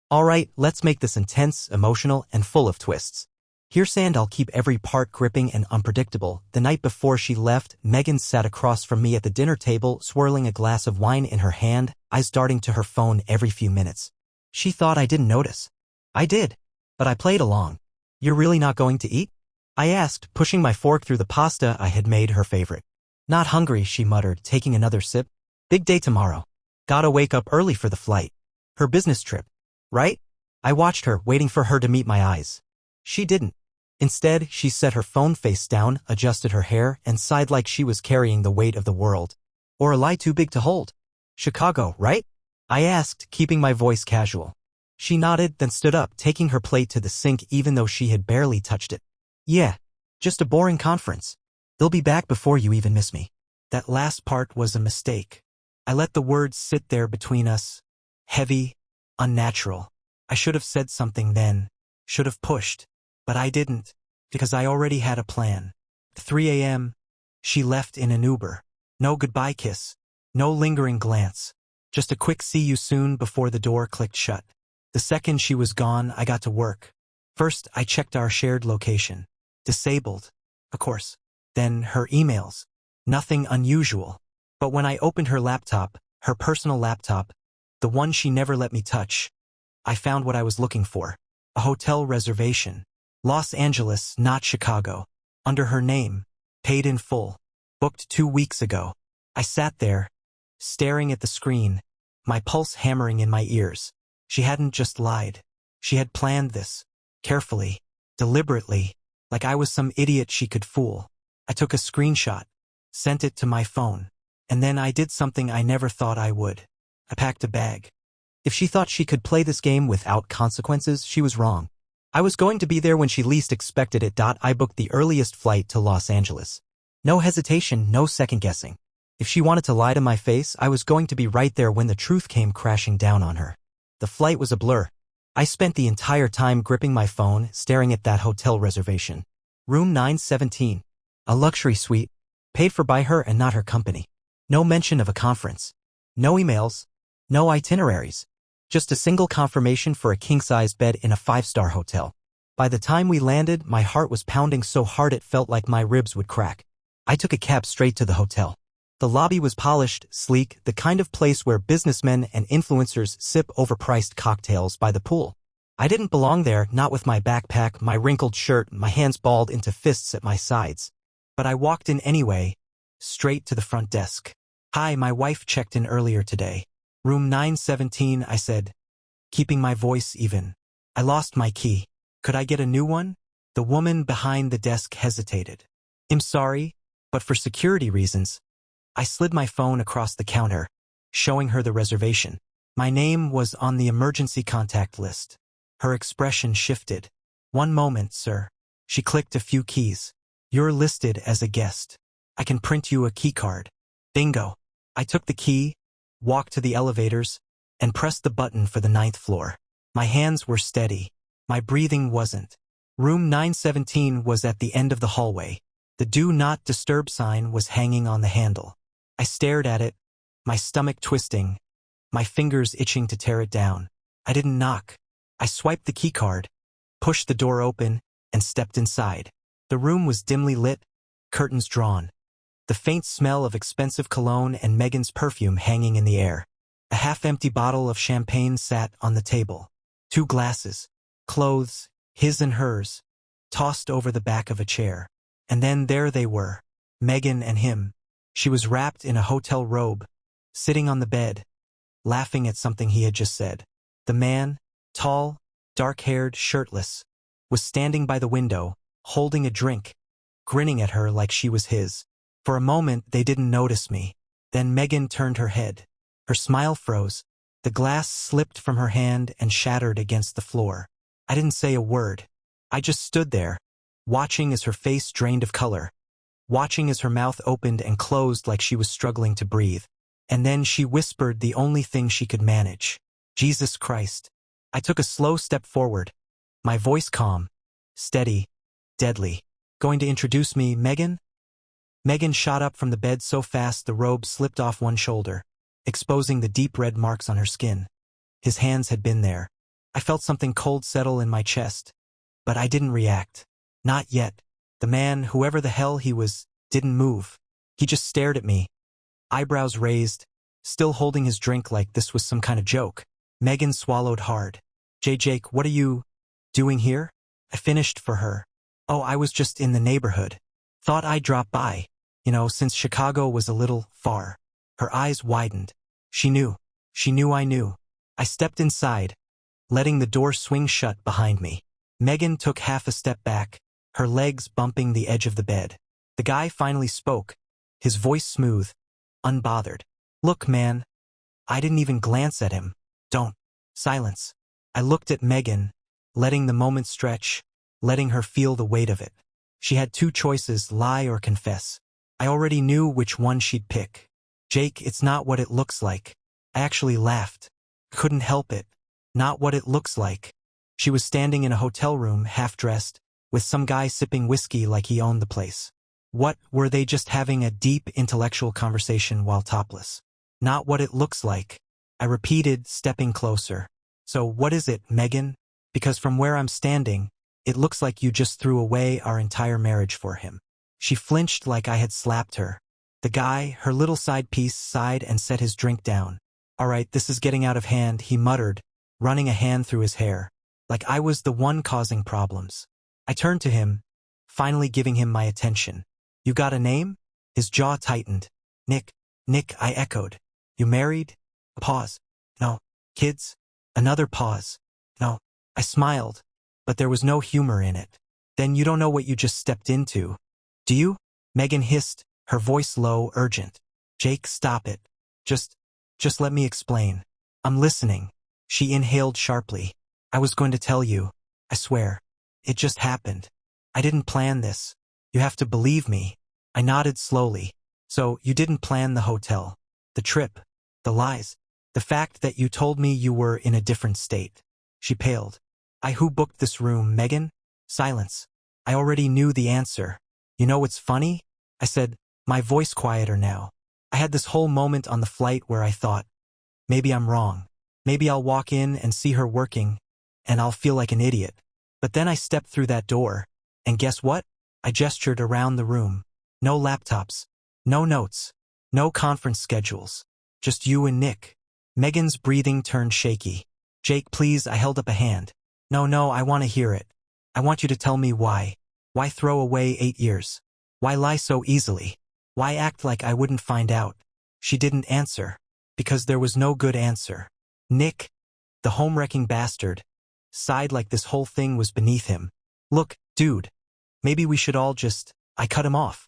Alright, let's make this intense, emotional, and full of twists. Here's and I'll keep every part gripping and unpredictable. The night before she left, Megan sat across from me at the dinner table, swirling a glass of wine in her hand, eyes darting to her phone every few minutes. She thought I didn't notice. I did. But I played along. You're really not going to eat? I asked, pushing my fork through the pasta I had made her favorite. Not hungry, she muttered, taking another sip. Big day tomorrow. Gotta wake up early for the flight. Her business trip. Right? I watched her, waiting for her to meet my eyes. She didn't. Instead, she set her phone face down, adjusted her hair, and sighed like she was carrying the weight of the world. Or a lie too big to hold. Chicago, right? I asked, keeping my voice casual. She nodded, then stood up, taking her plate to the sink even though she had barely touched it. Yeah, just a boring conference. They'll be back before you even miss me. That last part was a mistake. I let the words sit there between us. Heavy, unnatural. I should have said something then. Should have pushed. But I didn't, because I already had a plan. 3 a.m., she left in an Uber. No goodbye kiss. No lingering glance. Just a quick see you soon before the door clicked shut. The second she was gone, I got to work. First, I checked our shared location. Disabled, of course. Then her emails. Nothing unusual. But when I opened her laptop, her personal laptop, the one she never let me touch, I found what I was looking for. A hotel reservation. Los Angeles, not Chicago. Under her name. Paid in full. Booked 2 weeks ago. I sat there, staring at the screen, my pulse hammering in my ears. She hadn't just lied. She had planned this. Carefully. Deliberately. Like I was some idiot she could fool. I took a screenshot. Sent it to my phone. And then I did something I never thought I would. I packed a bag. If she thought she could play this game without consequences, she was wrong. I was going to be there when she least expected it. I booked the earliest flight to Los Angeles. No hesitation, no second guessing. If she wanted to lie to my face, I was going to be right there when the truth came crashing down on her. The flight was a blur. I spent the entire time gripping my phone, staring at that hotel reservation. Room 917. A luxury suite. Paid for by her and not her company. No mention of a conference. No emails. No itineraries. Just a single confirmation for a king-sized bed in a 5-star hotel. By the time we landed, my heart was pounding so hard it felt like my ribs would crack. I took a cab straight to the hotel. The lobby was polished, sleek, the kind of place where businessmen and influencers sip overpriced cocktails by the pool. I didn't belong there, not with my backpack, my wrinkled shirt, my hands balled into fists at my sides. But I walked in anyway, straight to the front desk. Hi, my wife checked in earlier today. Room 917, I said, keeping my voice even. I lost my key. Could I get a new one? The woman behind the desk hesitated. I'm sorry, but for security reasons. I slid my phone across the counter, showing her the reservation. My name was on the emergency contact list. Her expression shifted. One moment, sir. She clicked a few keys. You're listed as a guest. I can print you a key card. Bingo. I took the key, walked to the elevators, and pressed the button for the 9th floor. My hands were steady. My breathing wasn't. Room 917 was at the end of the hallway. The Do Not Disturb sign was hanging on the handle. I stared at it, my stomach twisting, my fingers itching to tear it down. I didn't knock. I swiped the keycard, pushed the door open, and stepped inside. The room was dimly lit, curtains drawn. The faint smell of expensive cologne and Megan's perfume hanging in the air. A half-empty bottle of champagne sat on the table. 2 glasses, clothes, his and hers, tossed over the back of a chair. And then there they were, Megan and him. She was wrapped in a hotel robe, sitting on the bed, laughing at something he had just said. The man, tall, dark-haired, shirtless, was standing by the window, holding a drink, grinning at her like she was his. For a moment, they didn't notice me. Then Megan turned her head. Her smile froze. The glass slipped from her hand and shattered against the floor. I didn't say a word. I just stood there, watching as her face drained of color, watching as her mouth opened and closed like she was struggling to breathe. And then she whispered the only thing she could manage. Jesus Christ. I took a slow step forward, my voice calm, steady, deadly. Going to introduce me, Megan? Megan shot up from the bed so fast the robe slipped off one shoulder, exposing the deep red marks on her skin. His hands had been there. I felt something cold settle in my chest. But I didn't react. Not yet. The man, whoever the hell he was, didn't move. He just stared at me, eyebrows raised, still holding his drink like this was some kind of joke. Megan swallowed hard. Jake, what are you doing here? I finished for her. Oh, I was just in the neighborhood. Thought I'd drop by. Since Chicago was a little far. Her eyes widened. She knew. She knew I knew. I stepped inside, letting the door swing shut behind me. Megan took half a step back, her legs bumping the edge of the bed. The guy finally spoke, his voice smooth, unbothered. Look, man. I didn't even glance at him. Don't. Silence. I looked at Megan, letting the moment stretch, letting her feel the weight of it. She had two choices, lie or confess. I already knew which one she'd pick. Jake, it's not what it looks like. I actually laughed. Couldn't help it. Not what it looks like. She was standing in a hotel room, half-dressed, with some guy sipping whiskey like he owned the place. What, were they just having a deep intellectual conversation while topless? Not what it looks like. I repeated, stepping closer. So what is it, Megan? Because from where I'm standing, it looks like you just threw away our entire marriage for him. She flinched like I had slapped her. The guy, her little side piece, sighed and set his drink down. All right, this is getting out of hand, he muttered, running a hand through his hair. Like I was the one causing problems. I turned to him, finally giving him my attention. You got a name? His jaw tightened. Nick, I echoed. You married? A pause. No. Kids? Another pause. No. I smiled, but there was no humor in it. Then you don't know what you just stepped into. Do you? Megan hissed, her voice low, urgent. Jake, stop it. Just let me explain. I'm listening. She inhaled sharply. I was going to tell you. I swear. It just happened. I didn't plan this. You have to believe me. I nodded slowly. So, you didn't plan the hotel, the trip, the lies, the fact that you told me you were in a different state. She paled. Who booked this room, Megan? Silence. I already knew the answer. You know what's funny? I said, my voice quieter now. I had this whole moment on the flight where I thought, maybe I'm wrong. Maybe I'll walk in and see her working, and I'll feel like an idiot. But then I stepped through that door, and guess what? I gestured around the room. No laptops, no notes, no conference schedules. Just you and Nick. Megan's breathing turned shaky. Jake, please, I held up a hand. No, I want to hear it. I want you to tell me why. Why throw away 8 years? Why lie so easily? Why act like I wouldn't find out? She didn't answer, because there was no good answer. Nick, the home-wrecking bastard, sighed like this whole thing was beneath him. Look, dude, maybe we should all just... I cut him off.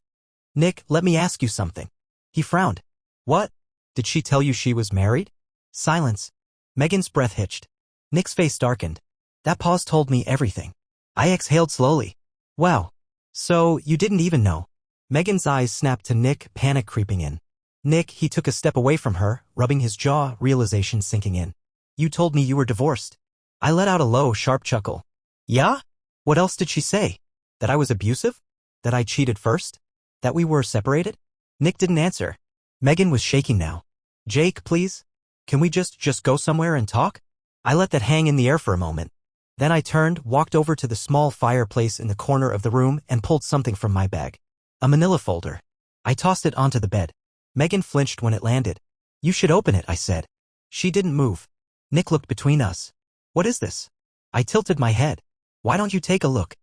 Nick, let me ask you something. He frowned. What? Did she tell you she was married? Silence. Megan's breath hitched. Nick's face darkened. That pause told me everything. I exhaled slowly. Wow. So, you didn't even know. Megan's eyes snapped to Nick, panic creeping in. Nick, he took a step away from her, rubbing his jaw, realization sinking in. You told me you were divorced. I let out a low, sharp chuckle. Yeah? What else did she say? That I was abusive? That I cheated first? That we were separated? Nick didn't answer. Megan was shaking now. Jake, please? Can we just go somewhere and talk? I let that hang in the air for a moment. Then I turned, walked over to the small fireplace in the corner of the room and pulled something from my bag. A manila folder. I tossed it onto the bed. Megan flinched when it landed. You should open it, I said. She didn't move. Nick looked between us. What is this? I tilted my head. Why don't you take a look?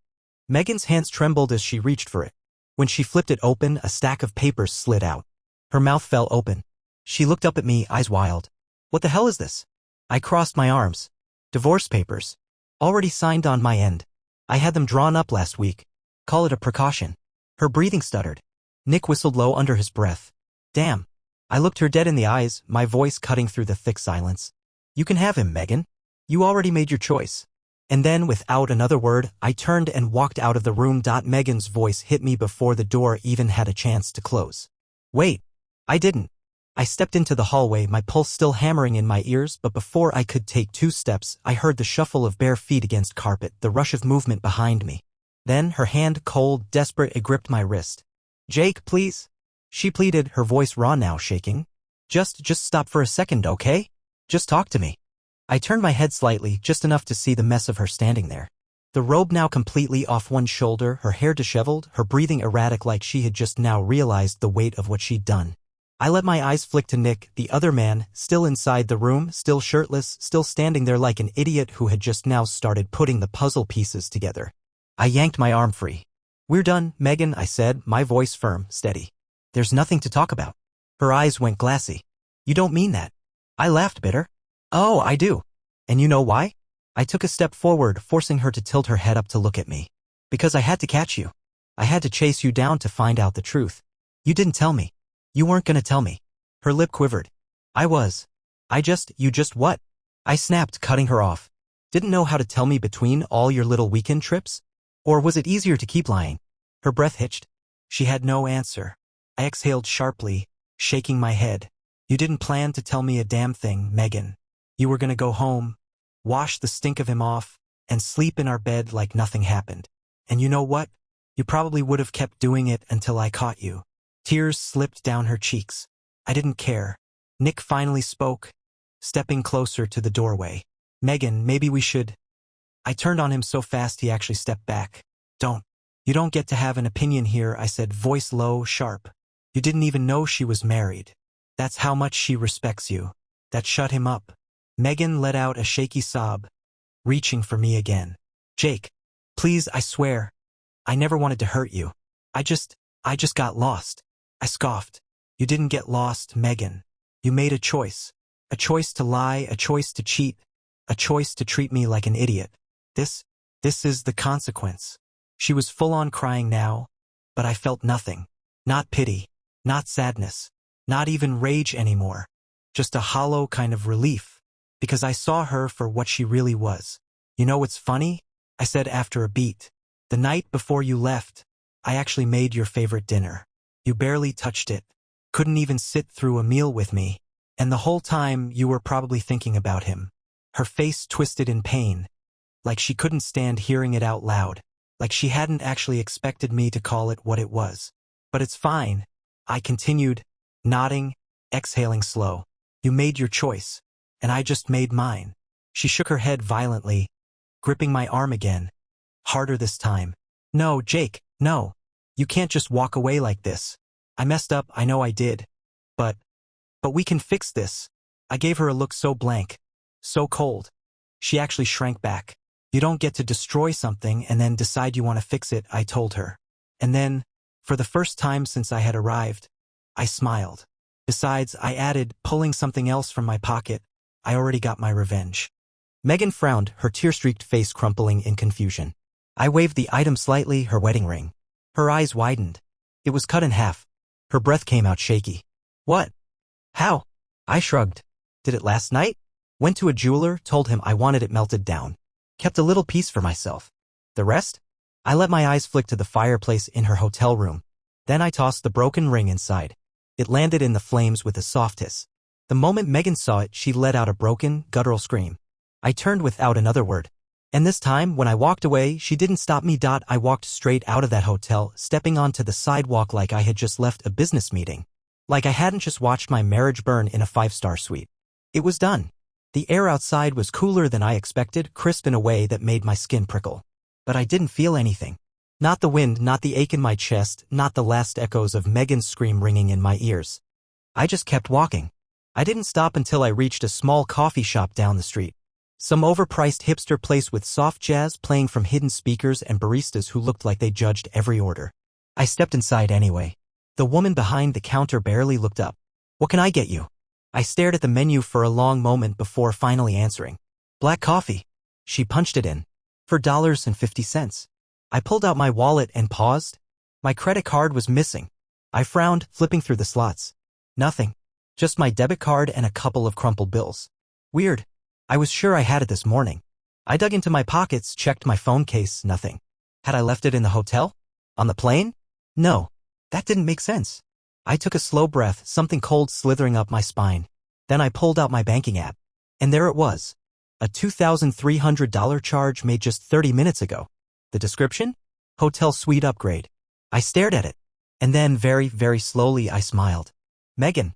Megan's hands trembled as she reached for it. When she flipped it open, a stack of papers slid out. Her mouth fell open. She looked up at me, eyes wild. What the hell is this? I crossed my arms. Divorce papers. Already signed on my end. I had them drawn up last week. Call it a precaution. Her breathing stuttered. Nick whistled low under his breath. Damn. I looked her dead in the eyes, my voice cutting through the thick silence. You can have him, Megan. You already made your choice. And then, without another word, I turned and walked out of the room. Megan's voice hit me before the door even had a chance to close. Wait. I didn't. I stepped into the hallway, my pulse still hammering in my ears, but before I could take 2 steps, I heard the shuffle of bare feet against carpet, the rush of movement behind me. Then, her hand, cold, desperate, it gripped my wrist. Jake, please? She pleaded, her voice raw now, shaking. Just stop for a second, okay? Just talk to me. I turned my head slightly, just enough to see the mess of her standing there. The robe now completely off one shoulder, her hair disheveled, her breathing erratic like she had just now realized the weight of what she'd done. I let my eyes flick to Nick, the other man, still inside the room, still shirtless, still standing there like an idiot who had just now started putting the puzzle pieces together. I yanked my arm free. "We're done, Megan," I said, my voice firm, steady. "There's nothing to talk about." Her eyes went glassy. "You don't mean that." I laughed bitter. "Oh, I do. And you know why?" I took a step forward, forcing her to tilt her head up to look at me. "Because I had to catch you. I had to chase you down to find out the truth. You didn't tell me. You weren't gonna tell me." Her lip quivered. You just what? I snapped, cutting her off. "Didn't know how to tell me between all your little weekend trips? Or was it easier to keep lying?" Her breath hitched. She had no answer. I exhaled sharply, shaking my head. "You didn't plan to tell me a damn thing, Megan. You were gonna go home, wash the stink of him off, and sleep in our bed like nothing happened. And you know what? You probably would have kept doing it until I caught you." Tears slipped down her cheeks. I didn't care. Nick finally spoke, stepping closer to the doorway. "Megan, maybe we should—" I turned on him so fast he actually stepped back. You don't get to have an opinion here," I said, voice low, sharp. "You didn't even know she was married. That's how much she respects you." That shut him up. Megan let out a shaky sob, reaching for me again. "Jake, please, I swear. I never wanted to hurt you. I just got lost." I scoffed. "You didn't get lost, Megan. You made a choice. A choice to lie, a choice to cheat, a choice to treat me like an idiot. This is the consequence." She was full-on crying now, but I felt nothing. Not pity, not sadness, not even rage anymore. Just a hollow kind of relief, because I saw her for what she really was. "You know what's funny?" I said after a beat. "The night before you left, I actually made your favorite dinner. You barely touched it, couldn't even sit through a meal with me, and the whole time you were probably thinking about him." Her face twisted in pain, like she couldn't stand hearing it out loud, like she hadn't actually expected me to call it what it was. "But it's fine," I continued, nodding, exhaling slow. "You made your choice, and I just made mine." She shook her head violently, gripping my arm again, harder this time. "No, Jake, no. You can't just walk away like this. I messed up, I know I did. But we can fix this." I gave her a look so blank, so cold. She actually shrank back. "You don't get to destroy something and then decide you want to fix it," I told her. And then, for the first time since I had arrived, I smiled. "Besides," I added, pulling something else from my pocket, "I already got my revenge." Megan frowned, her tear-streaked face crumpling in confusion. I waved the item slightly, her wedding ring. Her eyes widened. It was cut in half. Her breath came out shaky. "What? How?" I shrugged. "Did it last night? Went to a jeweler, told him I wanted it melted down. Kept a little piece for myself. The rest?" I let my eyes flick to the fireplace in her hotel room. Then I tossed the broken ring inside. It landed in the flames with a soft hiss. The moment Megan saw it, she let out a broken, guttural scream. I turned without another word. And this time, when I walked away, she didn't stop me. I walked straight out of that hotel, stepping onto the sidewalk like I had just left a business meeting. Like I hadn't just watched my marriage burn in a 5-star suite. It was done. The air outside was cooler than I expected, crisp in a way that made my skin prickle. But I didn't feel anything. Not the wind, not the ache in my chest, not the last echoes of Megan's scream ringing in my ears. I just kept walking. I didn't stop until I reached a small coffee shop down the street. Some overpriced hipster place with soft jazz playing from hidden speakers and baristas who looked like they judged every order. I stepped inside anyway. The woman behind the counter barely looked up. "What can I get you?" I stared at the menu for a long moment before finally answering. "Black coffee." She punched it in. "For $1.50. I pulled out my wallet and paused. My credit card was missing. I frowned, flipping through the slots. Nothing. Just my debit card and a couple of crumpled bills. Weird. I was sure I had it this morning. I dug into my pockets, checked my phone case, nothing. Had I left it in the hotel? On the plane? No. That didn't make sense. I took a slow breath, something cold slithering up my spine. Then I pulled out my banking app. And there it was. A $2,300 charge made just 30 minutes ago. The description? Hotel suite upgrade. I stared at it. And then very, very slowly I smiled. Megan.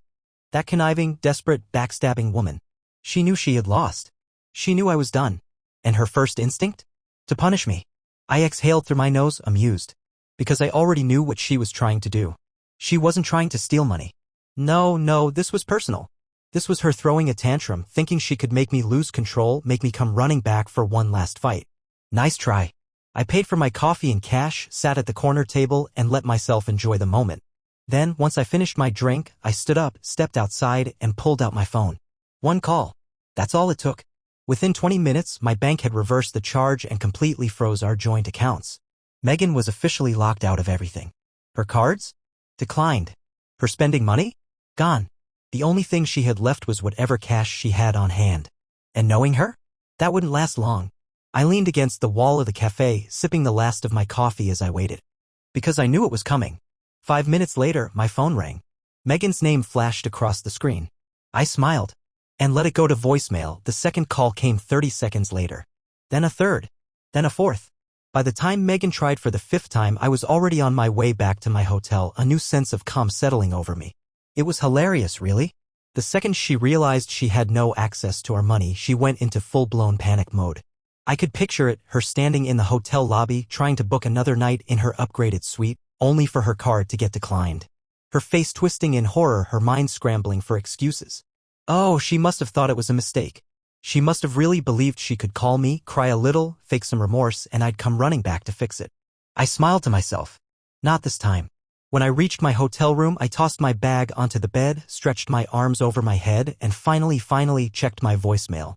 That conniving, desperate, backstabbing woman. She knew she had lost. She knew I was done. And her first instinct? To punish me. I exhaled through my nose, amused. Because I already knew what she was trying to do. She wasn't trying to steal money. No, this was personal. This was her throwing a tantrum, thinking she could make me lose control, make me come running back for one last fight. Nice try. I paid for my coffee in cash, sat at the corner table, and let myself enjoy the moment. Then, once I finished my drink, I stood up, stepped outside, and pulled out my phone. One call. That's all it took. Within 20 minutes, my bank had reversed the charge and completely froze our joint accounts. Megan was officially locked out of everything. Her cards? Declined. Her spending money? Gone. The only thing she had left was whatever cash she had on hand. And knowing her? That wouldn't last long. I leaned against the wall of the cafe, sipping the last of my coffee as I waited. Because I knew it was coming. 5 minutes later, my phone rang. Megan's name flashed across the screen. I smiled. And let it go to voicemail. The second call came 30 seconds later. Then a third. Then a fourth. By the time Megan tried for the fifth time, I was already on my way back to my hotel, a new sense of calm settling over me. It was hilarious, really. The second she realized she had no access to our money, she went into full-blown panic mode. I could picture it, her standing in the hotel lobby, trying to book another night in her upgraded suite, only for her card to get declined. Her face twisting in horror, her mind scrambling for excuses. Oh, she must have thought it was a mistake. She must have really believed she could call me, cry a little, fake some remorse, and I'd come running back to fix it. I smiled to myself. Not this time. When I reached my hotel room, I tossed my bag onto the bed, stretched my arms over my head, and finally checked my voicemail.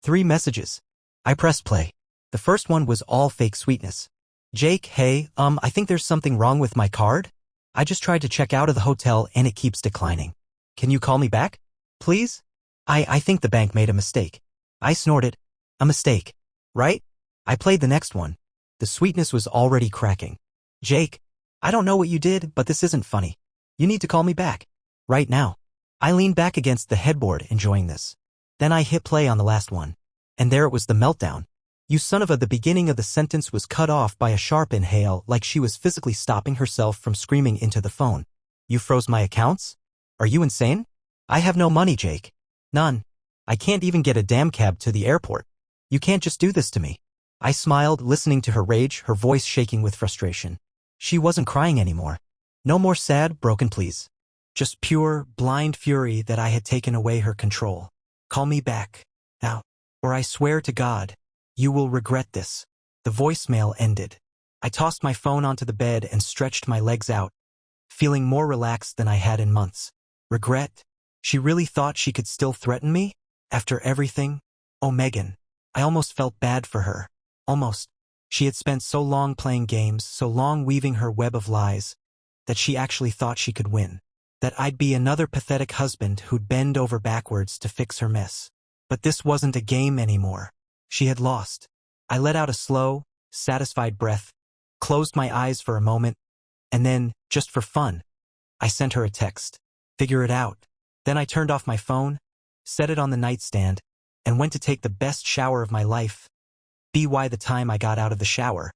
3 messages. I pressed play. The first one was all fake sweetness. Jake, hey, I think there's something wrong with my card. I just tried to check out of the hotel and it keeps declining. Can you call me back? Please? I think the bank made a mistake. I snorted. A mistake. Right? I played the next one. The sweetness was already cracking. Jake, I don't know what you did, but this isn't funny. You need to call me back. Right now. I leaned back against the headboard, enjoying this. Then I hit play on the last one. And there it was, the meltdown. You son of a. The beginning of the sentence was cut off by a sharp inhale, like she was physically stopping herself from screaming into the phone. You froze my accounts? Are you insane? I have no money, Jake. None. I can't even get a damn cab to the airport. You can't just do this to me. I smiled, listening to her rage, her voice shaking with frustration. She wasn't crying anymore. No more sad, broken pleas. Just pure, blind fury that I had taken away her control. Call me back. Now. Or I swear to God, you will regret this. The voicemail ended. I tossed my phone onto the bed and stretched my legs out, feeling more relaxed than I had in months. Regret? She really thought she could still threaten me? After everything? Oh, Megan. I almost felt bad for her. Almost. She had spent so long playing games, so long weaving her web of lies, that she actually thought she could win. That I'd be another pathetic husband who'd bend over backwards to fix her mess. But this wasn't a game anymore. She had lost. I let out a slow, satisfied breath, closed my eyes for a moment, and then, just for fun, I sent her a text. Figure it out. Then I turned off my phone, set it on the nightstand, and went to take the best shower of my life. By the time I got out of the shower,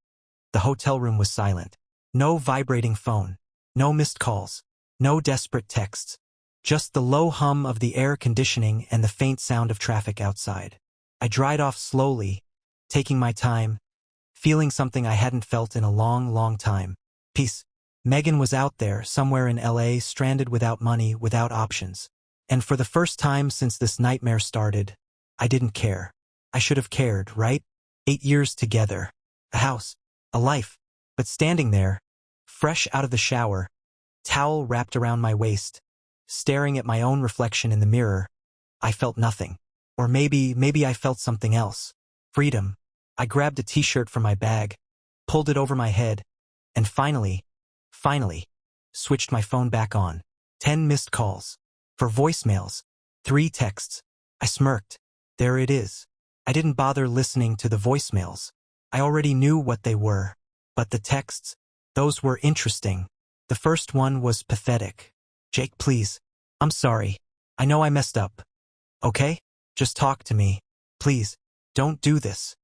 the hotel room was silent. No vibrating phone, no missed calls, no desperate texts, just the low hum of the air conditioning and the faint sound of traffic outside. I dried off slowly, taking my time, feeling something I hadn't felt in a long time. Peace. Megan was out there, somewhere in LA, stranded without money, without options. And for the first time since this nightmare started, I didn't care. I should have cared, right? 8 years together. A house. A life. But standing there, fresh out of the shower, towel wrapped around my waist, staring at my own reflection in the mirror, I felt nothing. Or maybe I felt something else. Freedom. I grabbed a t-shirt from my bag, pulled it over my head, and finally, switched my phone back on. 10 missed calls. 4 voicemails. 3 texts. I smirked. There it is. I didn't bother listening to the voicemails. I already knew what they were. But the texts, those were interesting. The first one was pathetic. Jake, please. I'm sorry. I know I messed up. Okay? Just talk to me. Please. Don't do this.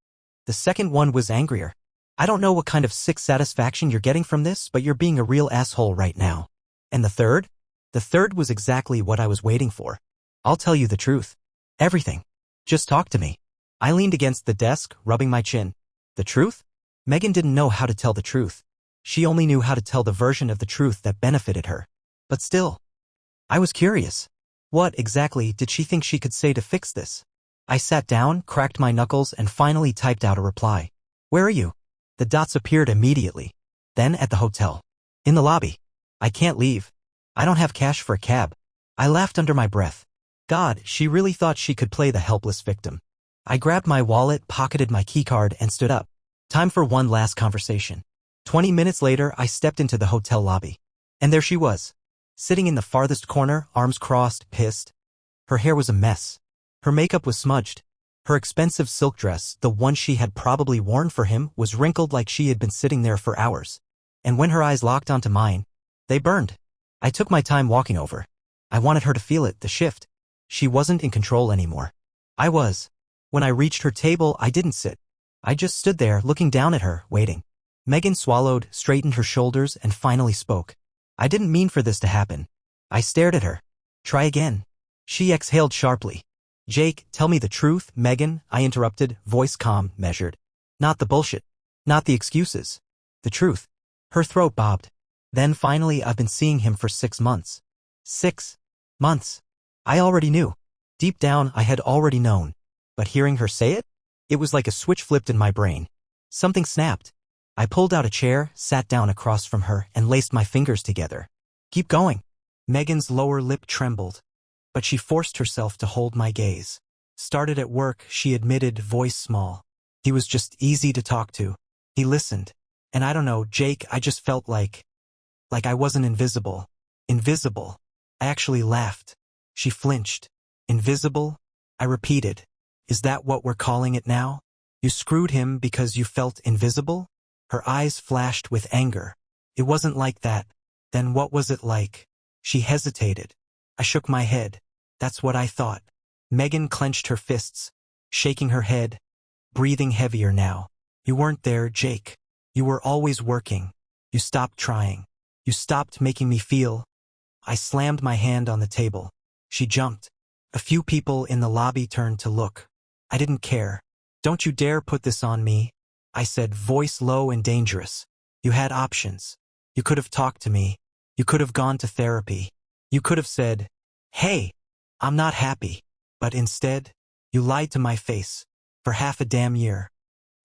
The second one was angrier. I don't know what kind of sick satisfaction you're getting from this, but you're being a real asshole right now. And the third? The third was exactly what I was waiting for. I'll tell you the truth. Everything. Just talk to me. I leaned against the desk, rubbing my chin. The truth? Megan didn't know how to tell the truth. She only knew how to tell the version of the truth that benefited her. But still, I was curious. What exactly did she think she could say to fix this? I sat down, cracked my knuckles, and finally typed out a reply. Where are you? The dots appeared immediately. Then at the hotel. In the lobby. I can't leave. I don't have cash for a cab. I laughed under my breath. God, she really thought she could play the helpless victim. I grabbed my wallet, pocketed my keycard, and stood up. Time for one last conversation. 20 minutes later, I stepped into the hotel lobby. And there she was. Sitting in the farthest corner, arms crossed, pissed. Her hair was a mess. Her makeup was smudged. Her expensive silk dress, the one she had probably worn for him, was wrinkled like she had been sitting there for hours. And when her eyes locked onto mine, they burned. I took my time walking over. I wanted her to feel it, the shift. She wasn't in control anymore. I was. When I reached her table, I didn't sit. I just stood there, looking down at her, waiting. Megan swallowed, straightened her shoulders, and finally spoke. I didn't mean for this to happen. I stared at her. Try again. She exhaled sharply. Jake, tell me the truth, Megan, I interrupted, voice calm, measured. Not the bullshit. Not the excuses. The truth. Her throat bobbed. Then finally, I've been seeing him for 6 months. 6 months. I already knew. Deep down, I had already known. But hearing her say it? It was like a switch flipped in my brain. Something snapped. I pulled out a chair, sat down across from her, and laced my fingers together. Keep going. Megan's lower lip trembled. But she forced herself to hold my gaze. Started at work, she admitted, voice small. He was just easy to talk to. He listened. And I don't know, Jake, I just felt like I wasn't invisible. Invisible. I actually laughed. She flinched. Invisible? I repeated. Is that what we're calling it now? You screwed him because you felt invisible? Her eyes flashed with anger. It wasn't like that. Then what was it like? She hesitated. I shook my head. That's what I thought. Megan clenched her fists, shaking her head, breathing heavier now. You weren't there, Jake. You were always working. You stopped trying. You stopped making me feel. I slammed my hand on the table. She jumped. A few people in the lobby turned to look. I didn't care. Don't you dare put this on me, I said, voice low and dangerous. You had options. You could have talked to me. You could have gone to therapy. You could have said, hey, I'm not happy. But instead, you lied to my face. For half a damn year.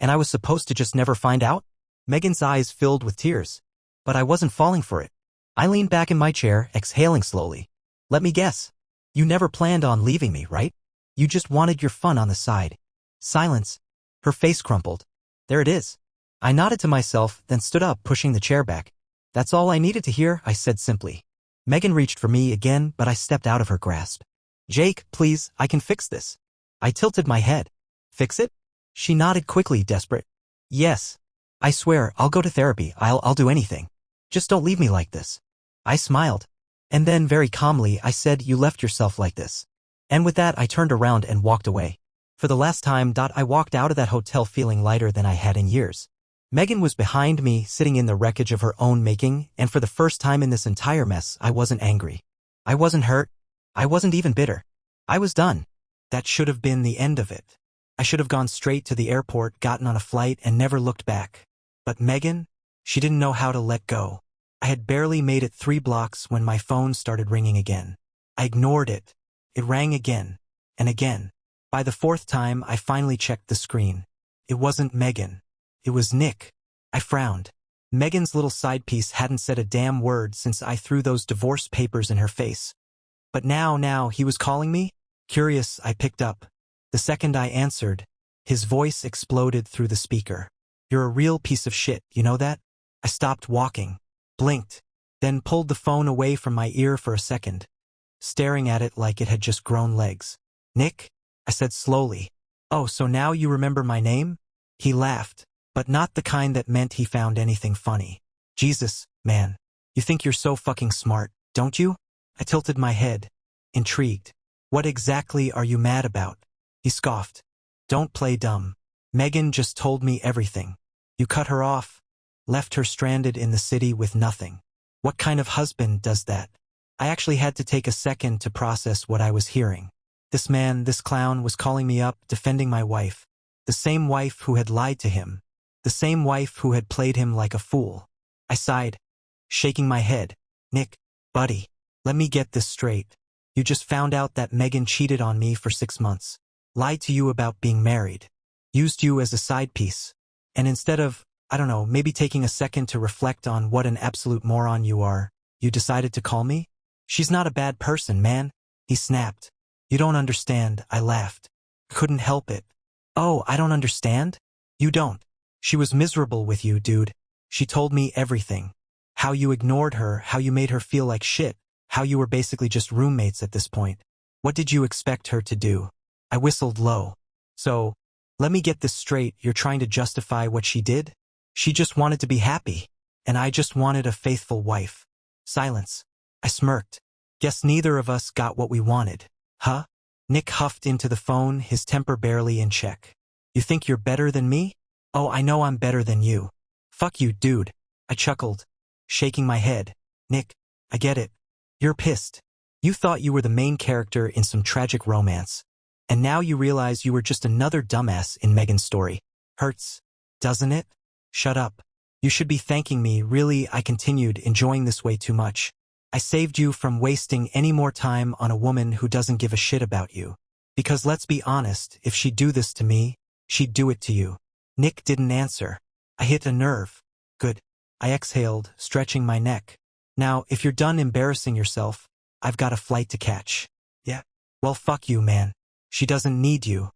And I was supposed to just never find out? Megan's eyes filled with tears. But I wasn't falling for it. I leaned back in my chair, exhaling slowly. Let me guess. You never planned on leaving me, right? You just wanted your fun on the side. Silence. Her face crumpled. There it is. I nodded to myself, then stood up, pushing the chair back. That's all I needed to hear, I said simply. Megan reached for me again, but I stepped out of her grasp. Jake, please, I can fix this. I tilted my head. Fix it? She nodded quickly, desperate. Yes. I swear, I'll go to therapy. I'll do anything. Just don't leave me like this. I smiled. And then very calmly I said, you left yourself like this. And with that I turned around and walked away. For the last time, I walked out of that hotel feeling lighter than I had in years. Megan was behind me, sitting in the wreckage of her own making, and for the first time in this entire mess, I wasn't angry. I wasn't hurt. I wasn't even bitter. I was done. That should have been the end of it. I should have gone straight to the airport, gotten on a flight, and never looked back. But Megan, she didn't know how to let go. I had barely made it 3 blocks when my phone started ringing again. I ignored it. It rang again, and again. By the 4th time, I finally checked the screen. It wasn't Megan. It was Nick. I frowned. Megan's little side piece hadn't said a damn word since I threw those divorce papers in her face. But now he was calling me? Curious, I picked up. The second I answered, his voice exploded through the speaker. You're a real piece of shit, you know that? I stopped walking, blinked, then pulled the phone away from my ear for a second, staring at it like it had just grown legs. Nick? I said slowly. Oh, so now you remember my name? He laughed, but not the kind that meant he found anything funny. Jesus, man. You think you're so fucking smart, don't you? I tilted my head, intrigued. What exactly are you mad about? He scoffed. Don't play dumb. Megan just told me everything. You cut her off, left her stranded in the city with nothing. What kind of husband does that? I actually had to take a second to process what I was hearing. This man, this clown, was calling me up, defending my wife. The same wife who had lied to him. The same wife who had played him like a fool. I sighed, shaking my head. Nick, buddy, let me get this straight. You just found out that Megan cheated on me for 6 months. Lied to you about being married. Used you as a side piece. And instead of, I don't know, maybe taking a second to reflect on what an absolute moron you are, you decided to call me? She's not a bad person, man. He snapped. You don't understand, I laughed. Couldn't help it. Oh, I don't understand? You don't. She was miserable with you, dude. She told me everything. How you ignored her, how you made her feel like shit, how you were basically just roommates at this point. What did you expect her to do? I whistled low. So, let me get this straight, you're trying to justify what she did? She just wanted to be happy. And I just wanted a faithful wife. Silence. I smirked. Guess neither of us got what we wanted. Huh? Nick huffed into the phone, his temper barely in check. You think you're better than me? Oh, I know I'm better than you. Fuck you, dude. I chuckled, shaking my head. Nick, I get it. You're pissed. You thought you were the main character in some tragic romance. And now you realize you were just another dumbass in Megan's story. Hurts, doesn't it? Shut up. You should be thanking me, really. I continued, enjoying this way too much. I saved you from wasting any more time on a woman who doesn't give a shit about you. Because let's be honest, if she'd do this to me, she'd do it to you. Nick didn't answer. I hit a nerve. Good. I exhaled, stretching my neck. Now, if you're done embarrassing yourself, I've got a flight to catch. Yeah? Well, fuck you, man. She doesn't need you.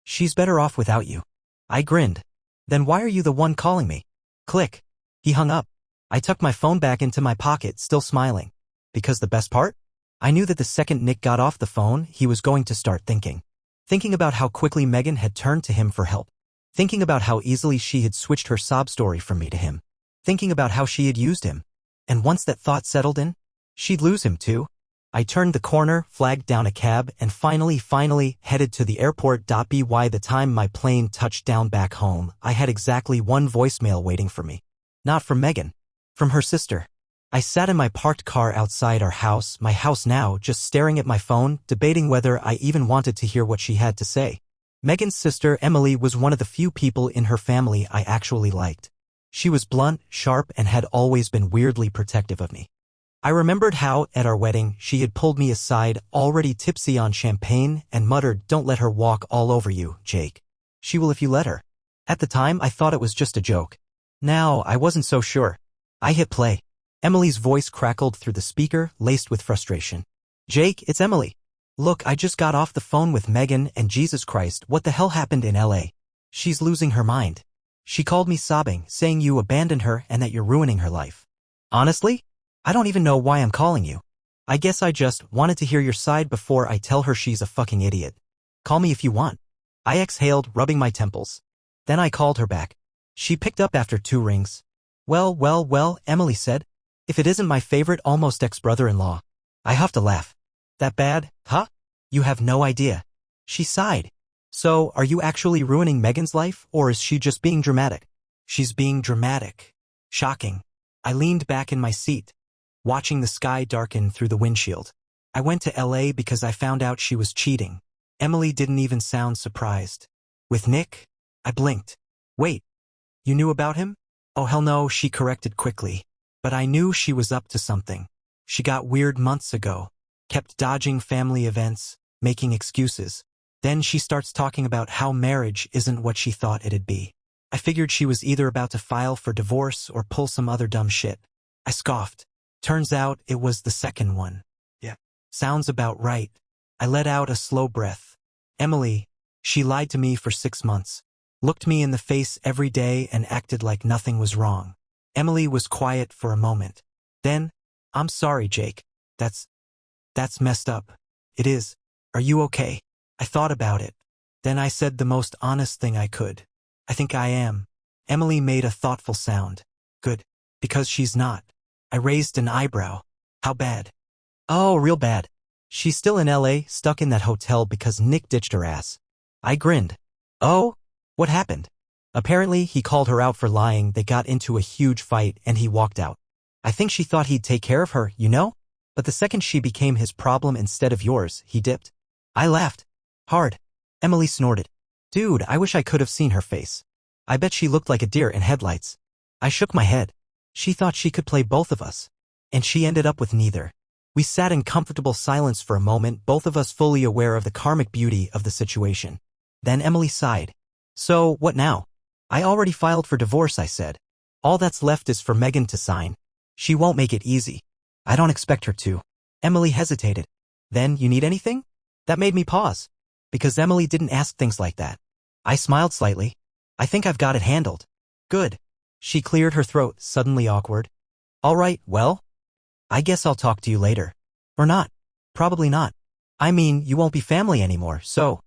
She's better off without you. I grinned. Then why are you the one calling me? Click. He hung up. I tucked my phone back into my pocket, still smiling. Because the best part? I knew that the second Nick got off the phone, he was going to start thinking. Thinking about how quickly Megan had turned to him for help. Thinking about how easily she had switched her sob story from me to him. Thinking about how she had used him. And once that thought settled in, she'd lose him too. I turned the corner, flagged down a cab, and finally headed to the airport. By the time my plane touched down back home, I had exactly one voicemail waiting for me. Not from Megan. From her sister. I sat in my parked car outside our house, my house now, just staring at my phone, debating whether I even wanted to hear what she had to say. Megan's sister, Emily, was one of the few people in her family I actually liked. She was blunt, sharp, and had always been weirdly protective of me. I remembered how, at our wedding, she had pulled me aside, already tipsy on champagne, and muttered, "Don't let her walk all over you, Jake. She will if you let her." At the time, I thought it was just a joke. Now, I wasn't so sure. I hit play. Emily's voice crackled through the speaker, laced with frustration. "Jake, it's Emily. Look, I just got off the phone with Megan, and Jesus Christ, what the hell happened in LA? She's losing her mind. She called me sobbing, saying you abandoned her and that you're ruining her life. Honestly? I don't even know why I'm calling you. I guess I just wanted to hear your side before I tell her she's a fucking idiot. Call me if you want." I exhaled, rubbing my temples. Then I called her back. She picked up after 2 rings. Well, Emily said. "If it isn't my favorite almost ex-brother-in-law." I huffed a laugh. "That bad, huh? You have no idea." She sighed. "So, are you actually ruining Megan's life, or is she just being dramatic?" "She's being dramatic." Shocking. I leaned back in my seat, watching the sky darken through the windshield. I went to LA because I found out she was cheating. Emily didn't even sound surprised. "With Nick?" I blinked. "Wait, you knew about him?" "Oh hell no," she corrected quickly. "But I knew she was up to something. She got weird months ago. Kept dodging family events, making excuses. Then she starts talking about how marriage isn't what she thought it'd be. I figured she was either about to file for divorce or pull some other dumb shit." I scoffed. Turns out it was the second one. Yeah. Sounds about right. I let out a slow breath. Emily, she lied to me for 6 months. Looked me in the face every day and acted like nothing was wrong. Emily was quiet for a moment. Then, "I'm sorry, Jake. That's messed up." "It is. Are you okay?" I thought about it. Then I said the most honest thing I could. "I think I am." Emily made a thoughtful sound. "Good. Because she's not." I raised an eyebrow. "How bad?" "Oh, real bad. She's still in LA, stuck in that hotel because Nick ditched her ass." I grinned. "Oh? What happened?" "Apparently, he called her out for lying, they got into a huge fight, and he walked out. I think she thought he'd take care of her, you know? But the second she became his problem instead of yours, he dipped." I laughed. Hard. Emily snorted. Dude, I wish I could have seen her face. I bet she looked like a deer in headlights. I shook my head. She thought she could play both of us. And she ended up with neither. We sat in comfortable silence for a moment, both of us fully aware of the karmic beauty of the situation. Then Emily sighed. So, what now? I already filed for divorce, I said. All that's left is for Megan to sign. She won't make it easy. I don't expect her to. Emily hesitated. Then, you need anything? That made me pause. Because Emily didn't ask things like that. I smiled slightly. I think I've got it handled. Good. She cleared her throat, suddenly awkward. All right, well, I guess I'll talk to you later. Or not. Probably not. I mean, you won't be family anymore, so.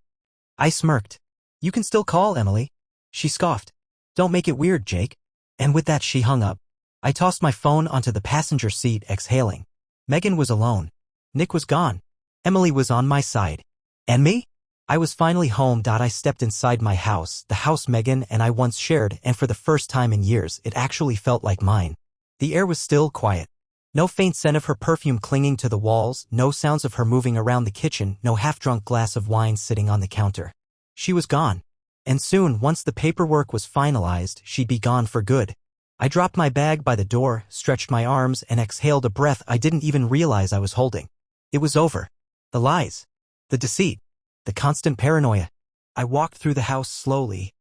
I smirked. You can still call, Emily. She scoffed. Don't make it weird, Jake. And with that she hung up. I tossed my phone onto the passenger seat, exhaling. Megan was alone. Nick was gone. Emily was on my side. And me? I was finally home. I stepped inside my house, the house Megan and I once shared, and for the first time in years it actually felt like mine. The air was still quiet. No faint scent of her perfume clinging to the walls, no sounds of her moving around the kitchen, no half-drunk glass of wine sitting on the counter. She was gone. And soon, once the paperwork was finalized, she'd be gone for good. I dropped my bag by the door, stretched my arms, and exhaled a breath I didn't even realize I was holding. It was over. The lies. The deceit. The constant paranoia. I walked through the house slowly,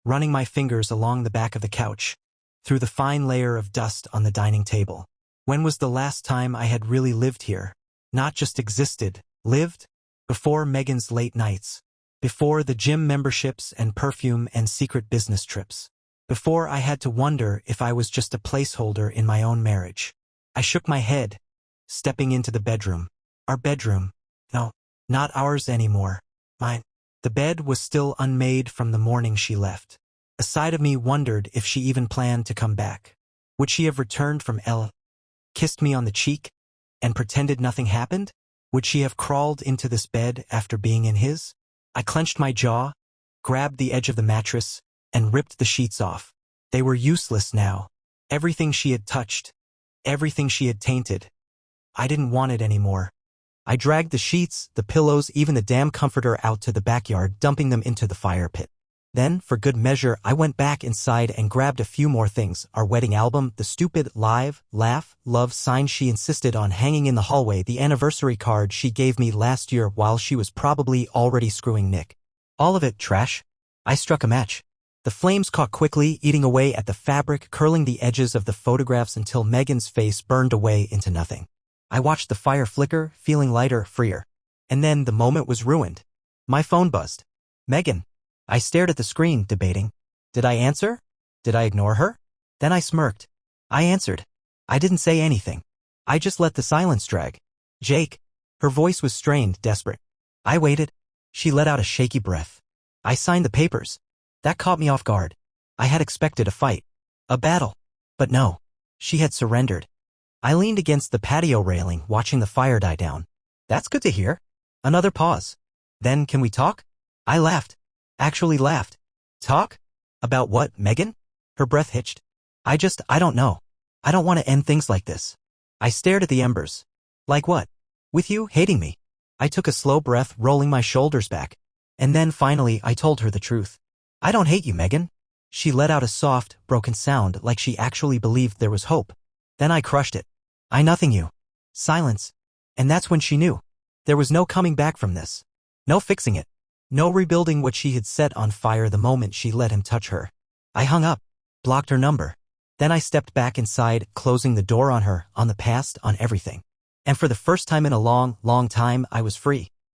running my fingers along the back of the couch, through the fine layer of dust on the dining table. When was the last time I had really lived here? Not just existed, lived? Before Megan's late nights. Before the gym memberships and perfume and secret business trips. Before I had to wonder if I was just a placeholder in my own marriage. I shook my head, stepping into the bedroom. Our bedroom. No, not ours anymore. Mine. The bed was still unmade from the morning she left. A side of me wondered if she even planned to come back. Would she have returned from L, kissed me on the cheek, and pretended nothing happened? Would she have crawled into this bed after being in his? I clenched my jaw, grabbed the edge of the mattress, and ripped the sheets off. They were useless now. Everything she had touched, everything she had tainted. I didn't want it anymore. I dragged the sheets, the pillows, even the damn comforter out to the backyard, dumping them into the fire pit. Then, for good measure, I went back inside and grabbed a few more things. Our wedding album, the stupid, live, laugh, love sign she insisted on hanging in the hallway, the anniversary card she gave me last year while she was probably already screwing Nick. All of it trash. I struck a match. The flames caught quickly, eating away at the fabric, curling the edges of the photographs until Megan's face burned away into nothing. I watched the fire flicker, feeling lighter, freer. And then the moment was ruined. My phone buzzed. Megan. I stared at the screen, debating. Did I answer? Did I ignore her? Then I smirked. I answered. I didn't say anything. I just let the silence drag. Jake. Her voice was strained, desperate. I waited. She let out a shaky breath. I signed the papers. That caught me off guard. I had expected a fight. A battle. But no. She had surrendered. I leaned against the patio railing, watching the fire die down. That's good to hear. Another pause. Then, can we talk? I laughed. Actually laughed. Talk? About what, Megan? Her breath hitched. I don't know. I don't want to end things like this. I stared at the embers. Like what? With you, hating me. I took a slow breath, rolling my shoulders back. And then finally, I told her the truth. I don't hate you, Megan. She let out a soft, broken sound like she actually believed there was hope. Then I crushed it. I nothing you. Silence. And that's when she knew. There was no coming back from this. No fixing it. No rebuilding what she had set on fire the moment she let him touch her. I hung up, blocked her number. Then I stepped back inside, closing the door on her, on the past, on everything. And for the first time in a long, long time, I was free.